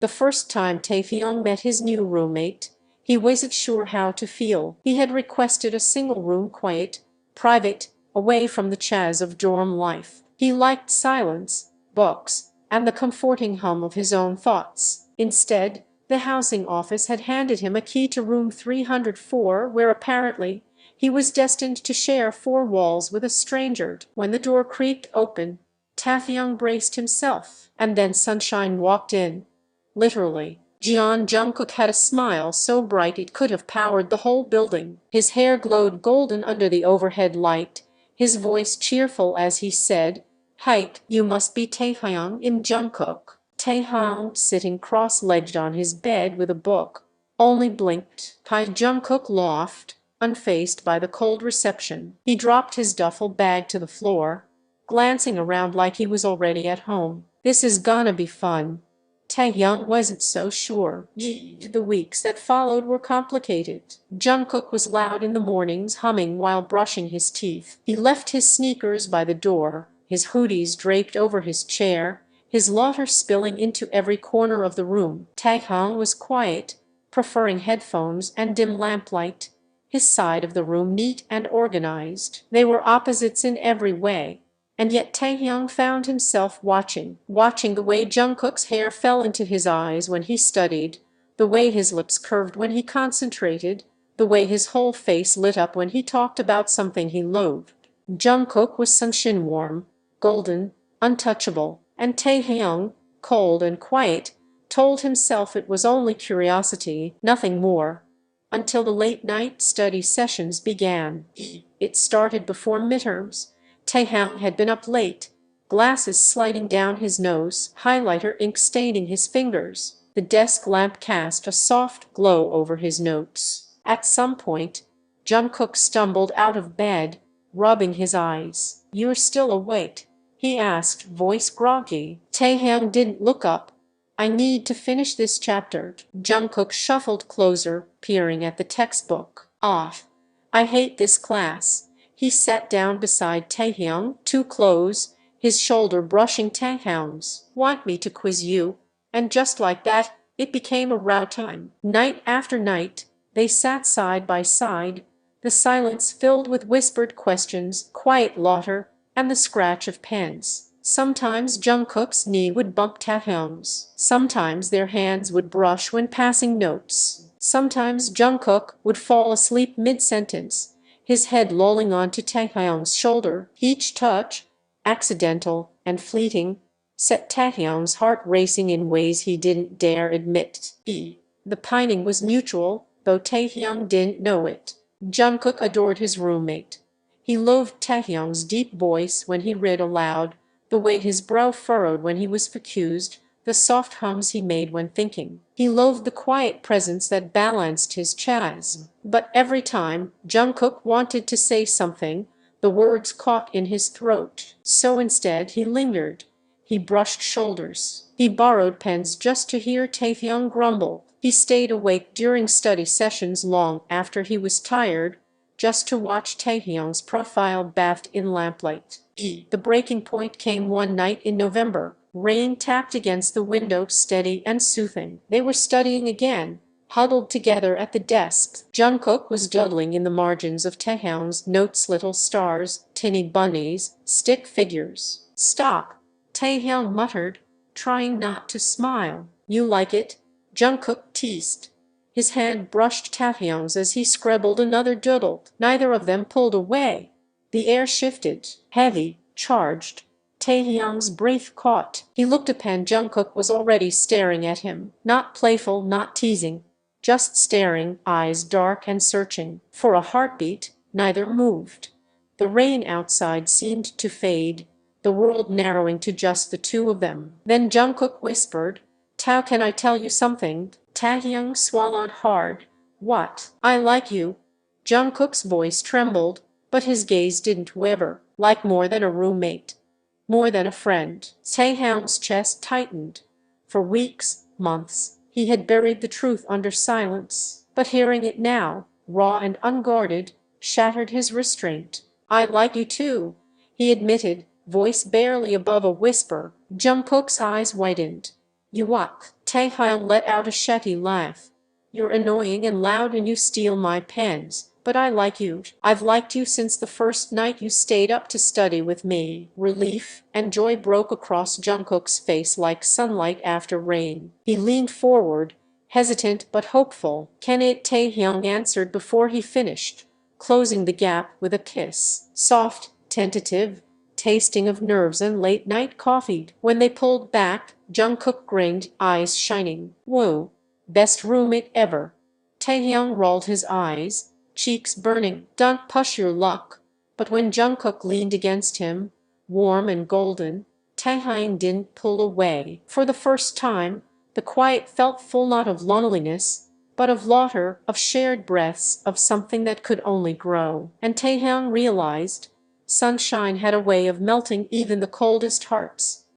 The first time Taehyung met his new roommate, he wasn't sure how to feel. He had requested a single room, quiet, private, away from the chaz of dorm life. He liked silence, books, and the comforting hum of his own thoughts. Instead, the housing office had handed him a key to room 304, where apparently he was destined to share four walls with a stranger. When the door creaked open, Taehyung braced himself, and then sunshine walked in. Literally. Jungkook had a smile so bright it could have powered the whole building. His hair glowed golden under the overhead light, his voice cheerful as he said, "Hi, you must be Taehyung in Jungkook." Taehyung, sitting cross-legged on his bed with a book, only blinked. Hi, Jungkook laughed, unfazed by the cold reception. He dropped his duffel bag to the floor, glancing around like he was already at home. "This is gonna be fun." Taehyung wasn't so sure. The weeks that followed were complicated. Jungkook was loud in the mornings, humming while brushing his teeth. He left his sneakers by the door, his hoodies draped over his chair, his laughter spilling into every corner of the room. Taehyung was quiet, preferring headphones and dim lamplight, his side of the room neat and organized. They were opposites in every way. And yet Taehyung found himself watching the way Jungkook's hair fell into his eyes when he studied, the way his lips curved when he concentrated, the way his whole face lit up when he talked about something he loathed. Jungkook was sunshine warm, golden, untouchable, and Taehyung, cold and quiet, told himself it was only curiosity, nothing more. Until the late-night study sessions began. It started before midterms. Taehyung had been up late, glasses sliding down his nose, highlighter ink staining his fingers. The desk lamp cast a soft glow over his notes. At some point, Jungkook stumbled out of bed, rubbing his eyes. "You're still awake?" he asked, voice groggy. Taehyung didn't look up. "I need to finish this chapter." Jungkook shuffled closer, peering at the textbook. I hate this class." He sat down beside Taehyung, too close, his shoulder brushing Taehyung's. "Want me to quiz you?" And just like that, it became a row time. Night after night, they sat side by side, the silence filled with whispered questions, quiet laughter, and the scratch of pens. Sometimes Jungkook's knee would bump Taehyung's. Sometimes their hands would brush when passing notes. Sometimes Jungkook would fall asleep mid-sentence, his head lolling onto Taehyung's shoulder. Each touch, accidental and fleeting, set Taehyung's heart racing in ways he didn't dare admit. The pining was mutual, though Taehyung didn't know it. Jungkook adored his roommate. He loathed Taehyung's deep voice when he read aloud, the way his brow furrowed when he was focused, the soft hums he made when thinking. He loathed the quiet presence that balanced his chaz. But every time Jungkook wanted to say something, the words caught in his throat. So instead he lingered. He brushed shoulders. He borrowed pens just to hear Taehyung grumble. He stayed awake during study sessions long after he was tired, just to watch Taehyung's profile bathed in lamplight. The breaking point came one night in November. Rain tapped against the window, steady and soothing. They were studying again, huddled together at the desk. Jungkook was doodling in the margins of Taehyung's notes, little stars, tinny bunnies, stick figures. "Stop," Taehyung muttered, trying not to smile. "You like it?" Jungkook teased. His hand brushed Taehyung's as he scribbled another doodle. Neither of them pulled away. The air shifted, heavy, charged. Taehyung's breath caught. He looked up and Jungkook was already staring at him. Not playful, not teasing. Just staring, eyes dark and searching. For a heartbeat, neither moved. The rain outside seemed to fade, the world narrowing to just the two of them. Then Jungkook whispered, "Tao, can I tell you something?" Taehyung swallowed hard. "What?" "I like you." Jungkook's voice trembled, but his gaze didn't waver. "Like more than a roommate. More than a friend." Taehyung's chest tightened. For weeks, months, he had buried the truth under silence. But hearing it now, raw and unguarded, shattered his restraint. "I like you too," he admitted, voice barely above a whisper. Jungkook's eyes widened. "You what?" Taehyung let out a shetty laugh. You're annoying and loud and you steal my pens, but I like you. I've liked you since the first night you stayed up to study with me. Relief and joy broke across Jungkook's face like sunlight after rain. He leaned forward, hesitant but hopeful. Can it? Taehyung answered before he finished, closing the gap with a kiss. Soft, tentative, tasting of nerves and late-night coffee. When they pulled back, Jungkook grinned, eyes shining. Whoa, best roommate ever. Taehyung rolled his eyes, cheeks burning. Don't push your luck. But when Jungkook leaned against him, warm and golden, Taehyung didn't pull away. For the first time, the quiet felt full not of loneliness, but of laughter, of shared breaths, of something that could only grow. And Taehyung realized sunshine had a way of melting even the coldest hearts.